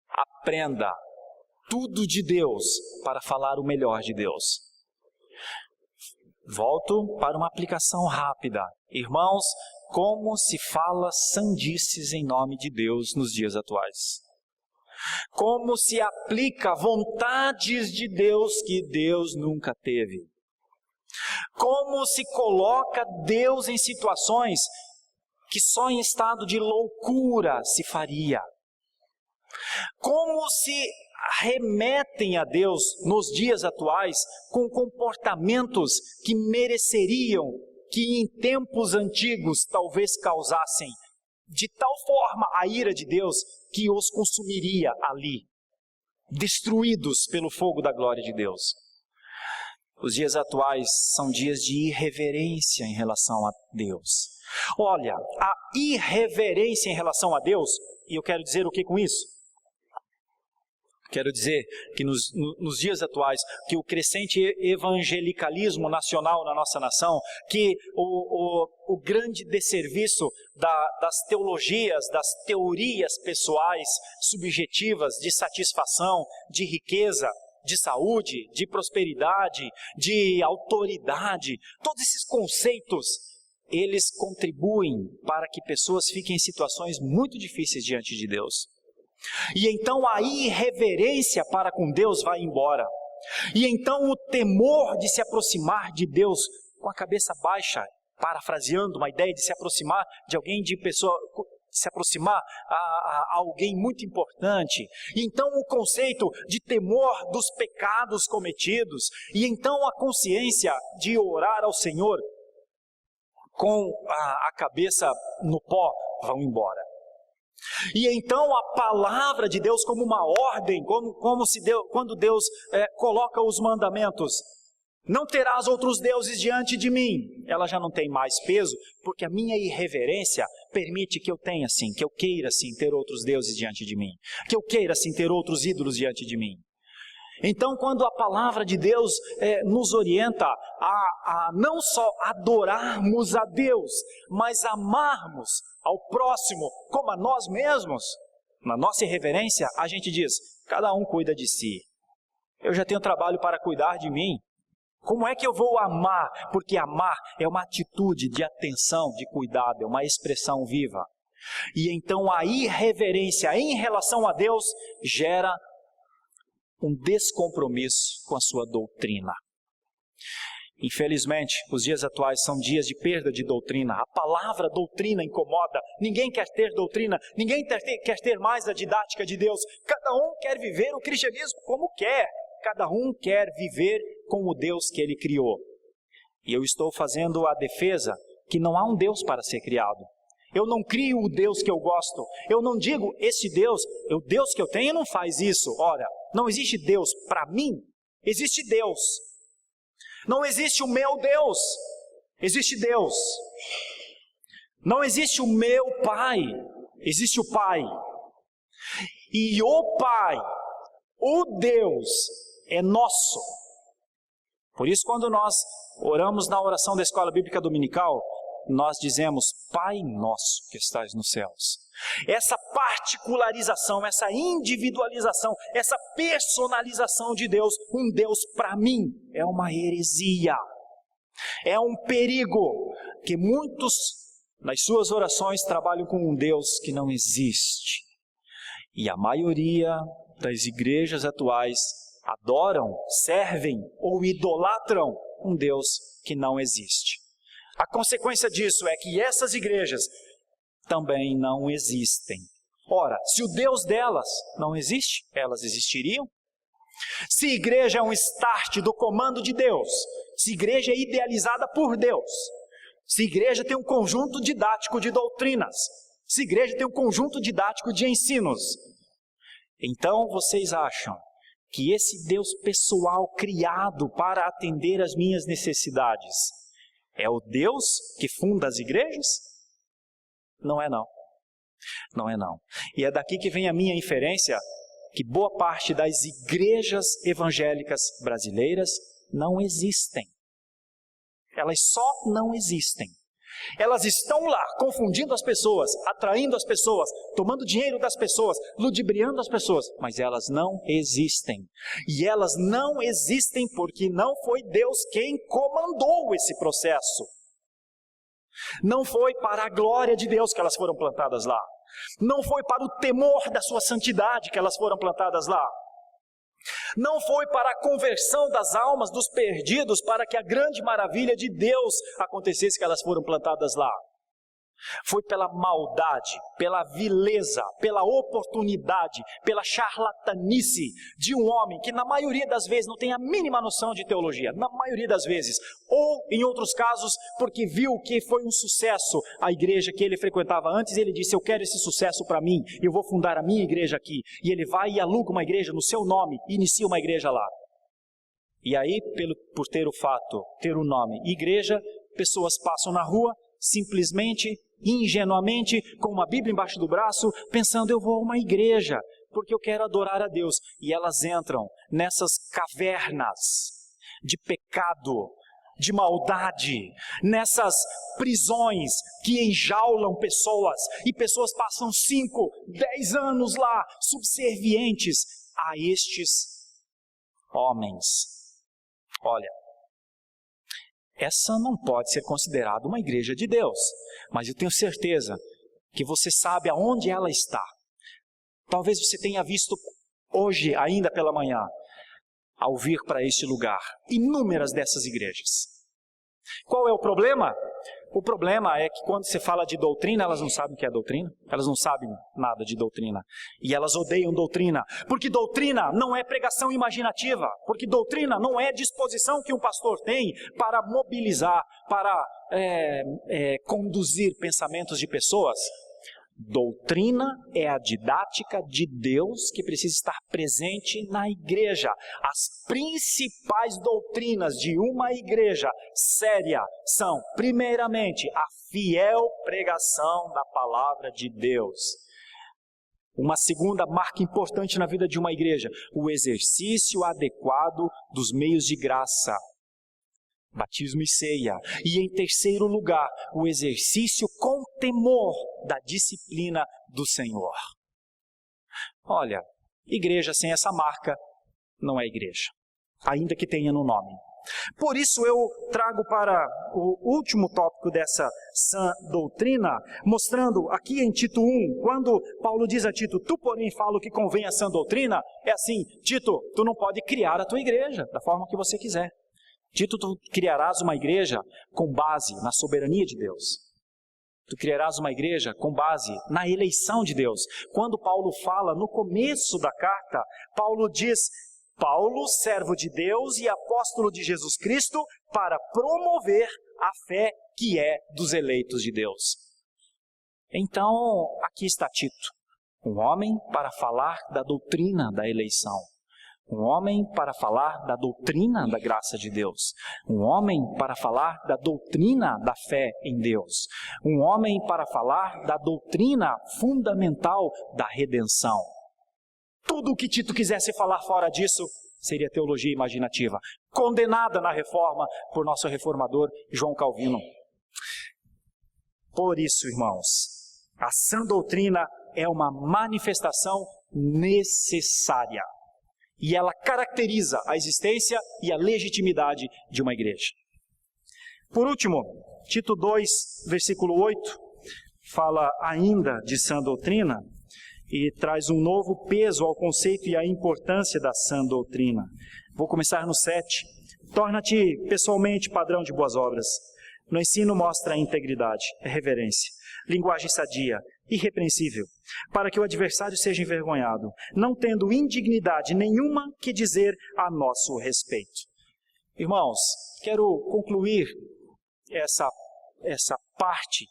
Aprenda tudo de Deus para falar o melhor de Deus. Volto para uma aplicação rápida. Irmãos, como se fala sandices em nome de Deus nos dias atuais? Como se aplica vontades de Deus que Deus nunca teve? Como se coloca Deus em situações que só em estado de loucura se faria? Como se remetem a Deus nos dias atuais com comportamentos que mereceriam, que em tempos antigos talvez causassem de tal forma a ira de Deus que os consumiria ali, destruídos pelo fogo da glória de Deus. Os dias atuais são dias de irreverência em relação a Deus. Olha, a irreverência em relação a Deus, e eu quero dizer o que com isso? Quero dizer que nos dias atuais, que o crescente evangelicalismo nacional na nossa nação, que o grande desserviço das teologias, das teorias pessoais, subjetivas, de satisfação, de riqueza, de saúde, de prosperidade, de autoridade, todos esses conceitos, eles contribuem para que pessoas fiquem em situações muito difíceis diante de Deus. E então a irreverência para com Deus vai embora. E então o temor de se aproximar de Deus com a cabeça baixa, parafraseando uma ideia de se aproximar de alguém, de pessoa, se aproximar a alguém muito importante. E então o conceito de temor dos pecados cometidos, e então a consciência de orar ao Senhor com a cabeça no pó vão embora. E então a palavra de Deus como uma ordem, como se Deus, quando Deus coloca os mandamentos, não terás outros deuses diante de mim, ela já não tem mais peso, porque a minha irreverência permite que eu tenha sim, que eu queira sim ter outros deuses diante de mim, que eu queira sim ter outros ídolos diante de mim. Então, quando a palavra de Deus nos orienta a não só adorarmos a Deus, mas amarmos ao próximo como a nós mesmos, na nossa irreverência, a gente diz, cada um cuida de si. Eu já tenho trabalho para cuidar de mim. Como é que eu vou amar? Porque amar é uma atitude de atenção, de cuidado, é uma expressão viva. E então a irreverência em relação a Deus gera um descompromisso com a sua doutrina. Infelizmente, os dias atuais são dias de perda de doutrina. A palavra doutrina incomoda. Ninguém quer ter doutrina, ninguém quer ter mais a didática de Deus. Cada um quer viver o cristianismo como quer. cada um quer viver com o Deus que ele criou. E eu estou fazendo a defesa que não há um Deus para ser criado. Eu não crio o Deus que eu gosto. Eu não digo, esse Deus, o Deus que eu tenho não faz isso. Ora, não existe Deus para mim, existe Deus. Não existe o meu Deus, existe Deus. Não existe o meu Pai, existe o Pai. E o Pai, o Deus, é nosso. Por isso, quando nós oramos na oração da Escola Bíblica Dominical, nós dizemos, Pai nosso que estás nos céus. Essa particularização, essa individualização, essa personalização de Deus, um Deus para mim, é uma heresia. É um perigo que muitos, nas suas orações, trabalham com um Deus que não existe. E a maioria das igrejas atuais adoram, servem ou idolatram um Deus que não existe. A consequência disso é que essas igrejas também não existem. Ora, se o Deus delas não existe, elas existiriam? Se igreja é um start do comando de Deus, se igreja é idealizada por Deus, se igreja tem um conjunto didático de doutrinas, se igreja tem um conjunto didático de ensinos, então vocês acham que esse Deus pessoal criado para atender às minhas necessidades é o Deus que funda as igrejas? Não é não. Não é não. E é daqui que vem a minha inferência que boa parte das igrejas evangélicas brasileiras não existem. Elas só não existem. Elas estão lá confundindo as pessoas, atraindo as pessoas, tomando dinheiro das pessoas, ludibriando as pessoas, mas elas não existem. E elas não existem porque não foi Deus quem comandou esse processo. Não foi para a glória de Deus que elas foram plantadas lá. Não foi para o temor da sua santidade que elas foram plantadas lá. Não foi para a conversão das almas dos perdidos, para que a grande maravilha de Deus acontecesse que elas foram plantadas lá. Foi pela maldade, pela vileza, pela oportunidade, pela charlatanice de um homem que na maioria das vezes não tem a mínima noção de teologia, na maioria das vezes, ou em outros casos porque viu que foi um sucesso a igreja que ele frequentava antes, ele disse, eu quero esse sucesso para mim, eu vou fundar a minha igreja aqui, e ele vai e aluga uma igreja no seu nome, e inicia uma igreja lá. E aí, por ter o nome igreja, pessoas passam na rua, simplesmente, ingenuamente, com uma Bíblia embaixo do braço, pensando, eu vou a uma igreja, porque eu quero adorar a Deus. E elas entram nessas cavernas de pecado, de maldade, nessas prisões que enjaulam pessoas, e pessoas passam 5, 10 anos lá, subservientes a estes homens. Olha, essa não pode ser considerada uma igreja de Deus, mas eu tenho certeza que você sabe aonde ela está. Talvez você tenha visto hoje, ainda pela manhã, ao vir para este lugar, inúmeras dessas igrejas. Qual é o problema? O problema é que quando você fala de doutrina, elas não sabem o que é doutrina, elas não sabem nada de doutrina, e elas odeiam doutrina, porque doutrina não é pregação imaginativa, porque doutrina não é disposição que um pastor tem para mobilizar, para conduzir pensamentos de pessoas. Doutrina é a didática de Deus que precisa estar presente na igreja. As principais doutrinas de uma igreja séria são, primeiramente, a fiel pregação da palavra de Deus. Uma segunda marca importante na vida de uma igreja, o exercício adequado dos meios de graça. Batismo e ceia. E em terceiro lugar, o exercício com temor da disciplina do Senhor. Olha, igreja sem essa marca não é igreja, ainda que tenha no nome. Por isso eu trago para o último tópico dessa sã doutrina, mostrando aqui em Tito 1, quando Paulo diz a Tito, tu porém fala o que convém a sã doutrina, é assim, Tito, tu não pode criar a tua igreja da forma que você quiser. Tito, tu criarás uma igreja com base na soberania de Deus. Tu criarás uma igreja com base na eleição de Deus. Quando Paulo fala no começo da carta, Paulo diz Paulo, servo de Deus e apóstolo de Jesus Cristo, para promover a fé que é dos eleitos de Deus. Então, aqui está Tito, um homem para falar da doutrina da eleição, um homem para falar da doutrina da graça de Deus, um homem para falar da doutrina da fé em Deus, um homem para falar da doutrina fundamental da redenção. Tudo o que Tito quisesse falar fora disso seria teologia imaginativa, condenada na reforma por nosso reformador João Calvino. Por isso, irmãos, a sã doutrina é uma manifestação necessária e ela caracteriza a existência e a legitimidade de uma igreja. Por último, Tito 2, versículo 8, fala ainda de sã doutrina e traz um novo peso ao conceito e à importância da sã doutrina. Vou começar no 7. Torna-te pessoalmente padrão de boas obras. No ensino mostra a integridade, a reverência, linguagem sadia, irrepreensível, para que o adversário seja envergonhado, não tendo indignidade nenhuma que dizer a nosso respeito. Irmãos, quero concluir essa parte,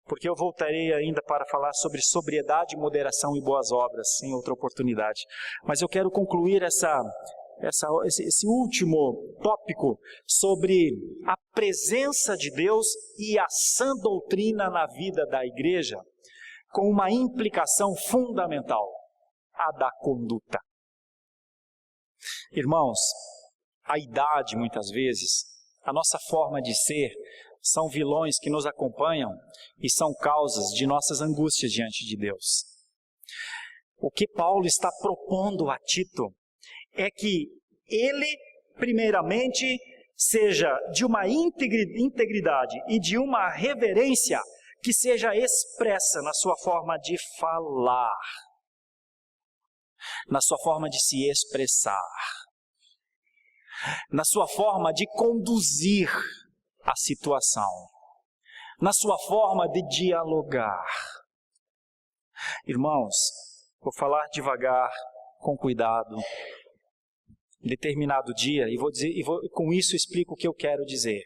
porque eu voltarei ainda para falar sobre sobriedade, moderação e boas obras em outra oportunidade. Mas eu quero concluir esse último tópico sobre a presença de Deus e a sã doutrina na vida da igreja, com uma implicação fundamental, a da conduta. Irmãos, a idade, muitas vezes, a nossa forma de ser, são vilões que nos acompanham e são causas de nossas angústias diante de Deus. O que Paulo está propondo a Tito é que ele, primeiramente, seja de uma integridade e de uma reverência que seja expressa na sua forma de falar, na sua forma de se expressar, na sua forma de conduzir a situação, na sua forma de dialogar. Irmãos, vou falar devagar, com cuidado. Um determinado dia, com isso explico o que eu quero dizer.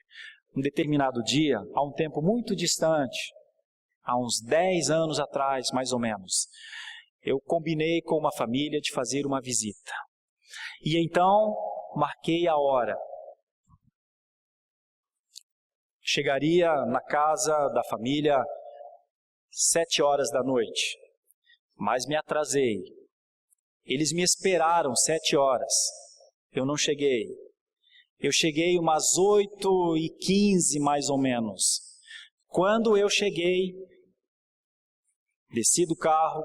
Um determinado dia, há um tempo muito distante, há uns 10 anos atrás, mais ou menos, eu combinei com uma família de fazer uma visita. E então, marquei a hora. Chegaria na casa da família 7 horas da noite, mas me atrasei. Eles me esperaram 7 horas, eu não cheguei. Eu cheguei umas 8h15 mais ou menos. Quando eu cheguei, desci do carro,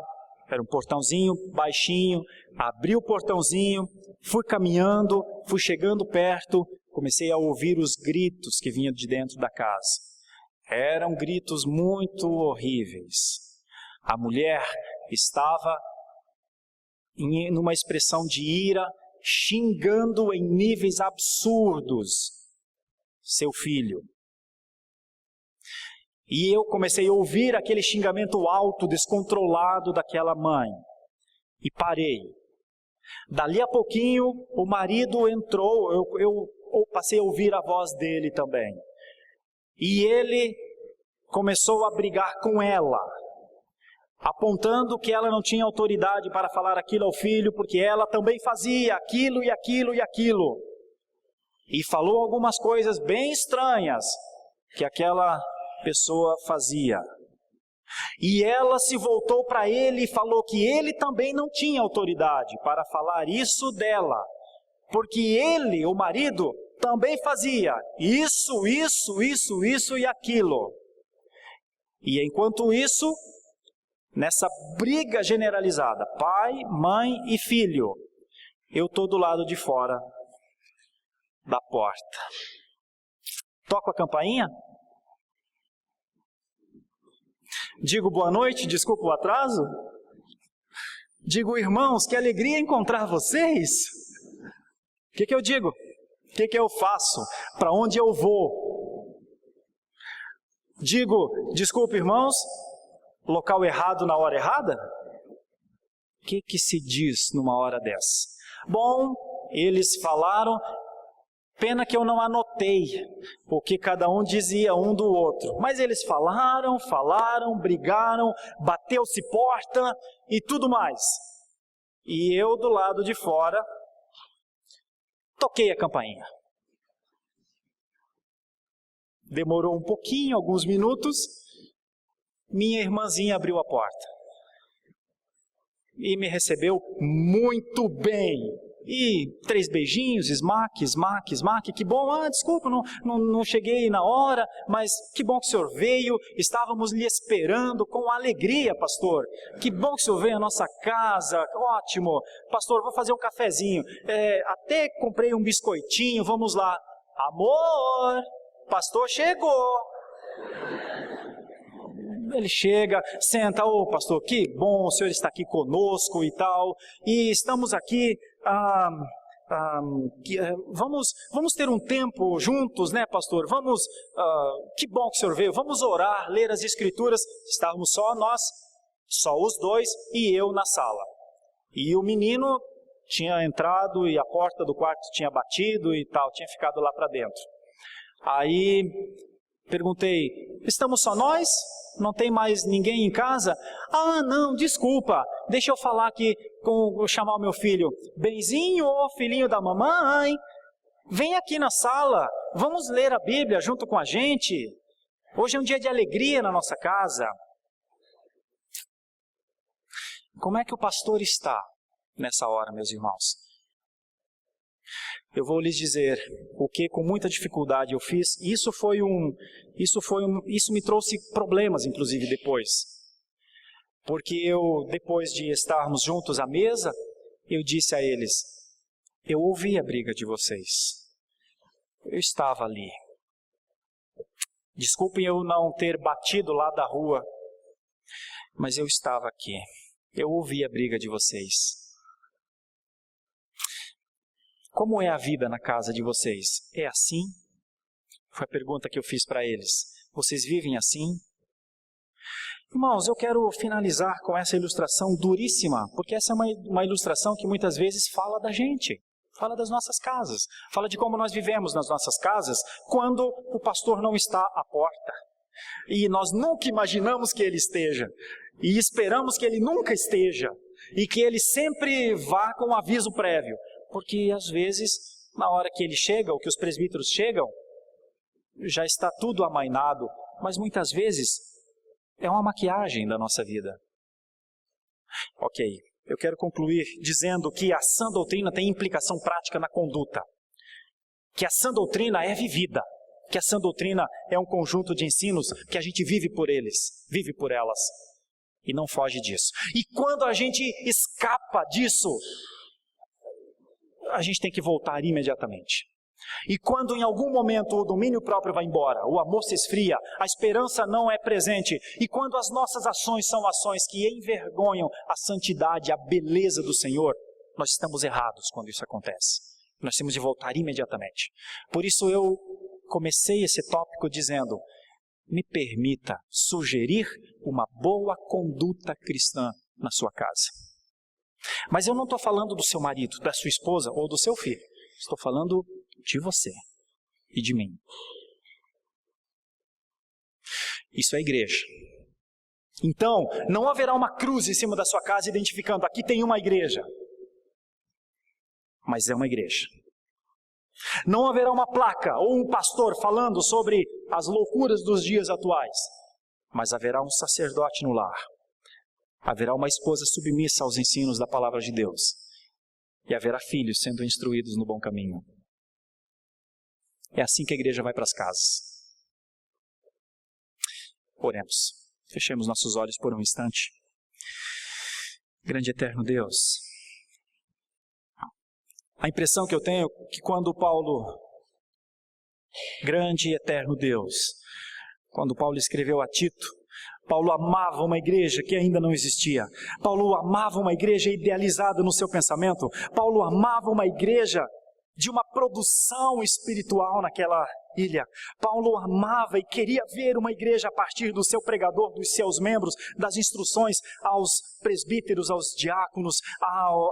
era um portãozinho baixinho, abri o portãozinho, fui caminhando, fui chegando perto, comecei a ouvir os gritos que vinham de dentro da casa. Eram gritos muito horríveis. A mulher estava numa expressão de ira, xingando em níveis absurdos seu filho. E eu comecei a ouvir aquele xingamento alto, descontrolado daquela mãe. E parei. Dali a pouquinho, o marido entrou, eu passei a ouvir a voz dele também. E ele começou a brigar com ela, apontando que ela não tinha autoridade para falar aquilo ao filho, porque ela também fazia aquilo e aquilo e aquilo. E falou algumas coisas bem estranhas que aquela pessoa fazia. E ela se voltou para ele e falou que ele também não tinha autoridade para falar isso dela, porque ele, o marido, também fazia isso e aquilo. E enquanto isso, nessa briga generalizada, pai, mãe e filho, eu estou do lado de fora da porta. Toco a campainha? Digo boa noite, desculpa o atraso? Digo, irmãos, que alegria encontrar vocês. O que eu digo? O que eu faço? Para onde eu vou? Digo, desculpa, irmãos, local errado na hora errada? O que se diz numa hora dessa? Bom, eles falaram, pena que eu não anotei o que cada um dizia um do outro, mas eles falaram, brigaram, bateu-se porta e tudo mais. E eu do lado de fora, toquei a campainha. Demorou um pouquinho, alguns minutos, minha irmãzinha abriu a porta. E me recebeu muito bem. E 3 beijinhos, smack, que bom, desculpa, não cheguei na hora, mas que bom que o senhor veio, estávamos lhe esperando com alegria, pastor. Que bom que o senhor veio à nossa casa, ótimo. Pastor, vou fazer um cafezinho, até comprei um biscoitinho, vamos lá. Amor, pastor chegou. Ele chega, senta, pastor, que bom, o senhor está aqui conosco e tal, e estamos aqui, vamos ter um tempo juntos, né, pastor? Que bom que o senhor veio, vamos orar, ler as escrituras. Estávamos só nós, só os dois e eu na sala. E o menino tinha entrado e a porta do quarto tinha batido e tal, tinha ficado lá para dentro. Aí perguntei, estamos só nós? Não tem mais ninguém em casa? Não, desculpa, deixa eu falar aqui, chamar o meu filho. Benzinho, filhinho da mamãe, vem aqui na sala, vamos ler a Bíblia junto com a gente. Hoje é um dia de alegria na nossa casa. Como é que o pastor está nessa hora, meus irmãos? Eu vou lhes dizer o que com muita dificuldade eu fiz. Isso me trouxe problemas, inclusive, depois. Porque depois de estarmos juntos à mesa, eu disse a eles, eu ouvi a briga de vocês. Eu estava ali. Desculpem eu não ter batido lá da rua, mas eu estava aqui. Eu ouvi a briga de vocês. Como é a vida na casa de vocês? É assim? Foi a pergunta que eu fiz para eles. Vocês vivem assim? Irmãos, eu quero finalizar com essa ilustração duríssima, porque essa é uma ilustração que muitas vezes fala da gente, fala das nossas casas, fala de como nós vivemos nas nossas casas quando o pastor não está à porta. E nós nunca imaginamos que ele esteja, e esperamos que ele nunca esteja, e que ele sempre vá com um aviso prévio. Porque às vezes, na hora que ele chega, ou que os presbíteros chegam, já está tudo amainado, mas muitas vezes é uma maquiagem da nossa vida. Ok, eu quero concluir dizendo que a sã doutrina tem implicação prática na conduta, que a sã doutrina é vivida, que a sã doutrina é um conjunto de ensinos que a gente vive por eles, vive por elas, e não foge disso. E quando a gente escapa disso, a gente tem que voltar imediatamente. E quando em algum momento o domínio próprio vai embora, o amor se esfria, a esperança não é presente, e quando as nossas ações são ações que envergonham a santidade, a beleza do Senhor, nós estamos errados quando isso acontece. Nós temos de voltar imediatamente. Por isso eu comecei esse tópico dizendo, me permita sugerir uma boa conduta cristã na sua casa. Mas eu não estou falando do seu marido, da sua esposa ou do seu filho. Estou falando de você e de mim. Isso é igreja. Então, não haverá uma cruz em cima da sua casa identificando, aqui tem uma igreja. Mas é uma igreja. Não haverá uma placa ou um pastor falando sobre as loucuras dos dias atuais. Mas haverá um sacerdote no lar. Haverá uma esposa submissa aos ensinos da palavra de Deus. E haverá filhos sendo instruídos no bom caminho. É assim que a igreja vai para as casas. Oremos. Fechemos nossos olhos por um instante. Grande e eterno Deus, a impressão que eu tenho é que quando Paulo, grande e eterno Deus, quando Paulo escreveu a Tito, Paulo amava uma igreja que ainda não existia. Paulo amava uma igreja idealizada no seu pensamento. Paulo amava uma igreja de uma produção espiritual naquela ilha. Paulo amava e queria ver uma igreja a partir do seu pregador, dos seus membros, das instruções aos presbíteros, aos diáconos,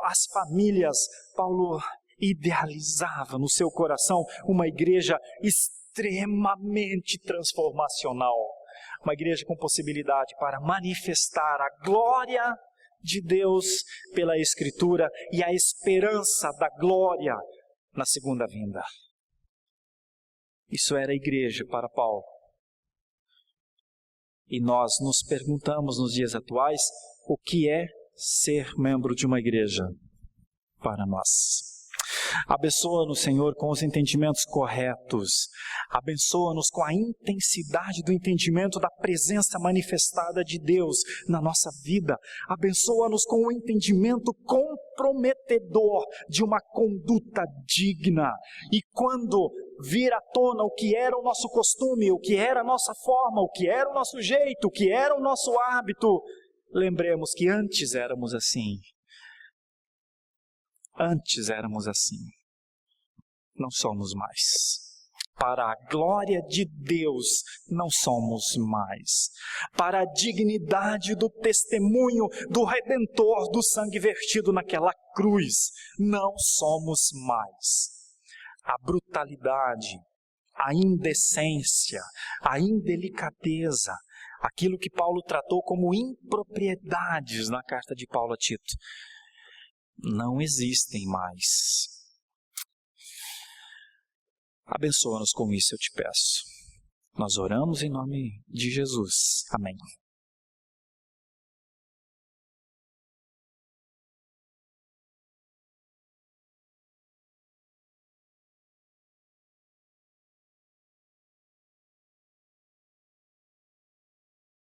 às famílias. Paulo idealizava no seu coração uma igreja extremamente transformacional. Uma igreja com possibilidade para manifestar a glória de Deus pela Escritura e a esperança da glória na segunda vinda. Isso era a igreja para Paulo. E nós nos perguntamos nos dias atuais, o que é ser membro de uma igreja para nós? Abençoa-nos, Senhor, com os entendimentos corretos. Abençoa-nos com a intensidade do entendimento da presença manifestada de Deus na nossa vida. Abençoa-nos com o entendimento comprometedor de uma conduta digna. E quando vir à tona o que era o nosso costume, o que era a nossa forma, o que era o nosso jeito, o que era o nosso hábito, lembremos que antes éramos assim. Antes éramos assim. Não somos mais. Para a glória de Deus, não somos mais. Para a dignidade do testemunho do Redentor, do sangue vertido naquela cruz, não somos mais. A brutalidade, a indecência, a indelicadeza, aquilo que Paulo tratou como impropriedades na carta de Paulo a Tito, não existem mais. Abençoa-nos com isso, eu te peço. Nós oramos em nome de Jesus. Amém.